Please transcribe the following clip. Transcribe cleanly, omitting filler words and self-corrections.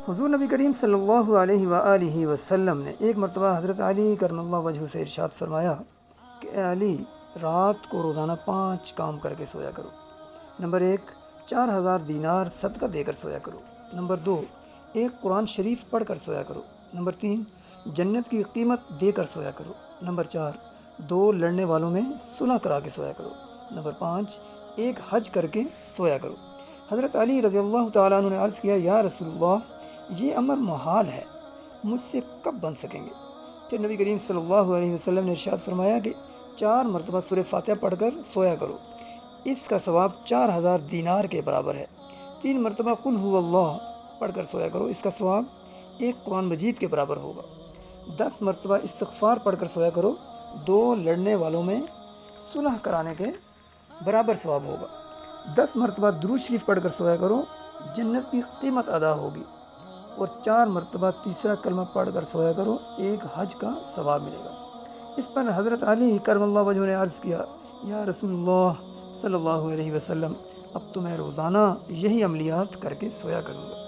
حضور نبی کریم صلی اللہ علیہ وآلہ وسلم نے ایک مرتبہ حضرت علی کرم اللہ وجہ سے ارشاد فرمایا کہ اے علی، رات کو روزانہ 5 کام کر کے سویا کرو۔ نمبر 1، 4000 دینار صدقہ دے کر سویا کرو۔ نمبر 2، ایک قرآن شریف پڑھ کر سویا کرو۔ نمبر 3، جنت کی قیمت دے کر سویا کرو۔ نمبر 4، 2 لڑنے والوں میں صلح کرا کے سویا کرو۔ نمبر 5، ایک حج کر کے سویا کرو۔ حضرت علی رضی اللہ تعالیٰ عنہ نے عرض کیا، یا رسول اللہ، یہ امر محال ہے، مجھ سے کب بن سکیں گے؟ پھر نبی کریم صلی اللہ علیہ وسلم نے ارشاد فرمایا کہ 4 مرتبہ سورہ فاتحہ پڑھ کر سویا کرو، اس کا ثواب 4000 دینار کے برابر ہے۔ 3 مرتبہ قل هو اللہ پڑھ کر سویا کرو، اس کا ثواب ایک قرآن مجید کے برابر ہوگا۔ 10 مرتبہ استغفار پڑھ کر سویا کرو، 2 لڑنے والوں میں صلح کرانے کے برابر ثواب ہوگا۔ 10 مرتبہ درود شریف پڑھ کر سویا کرو، جنت کی قیمت ادا ہوگی۔ اور 4 مرتبہ تیسرا کلمہ پڑھ کر سویا کرو، ایک حج کا ثواب ملے گا۔ اس پر حضرت علی کرم اللہ وجہ نے عرض کیا، یا رسول اللہ صلی اللہ علیہ وسلم، اب تو میں روزانہ یہی عملیات کر کے سویا کروں گا۔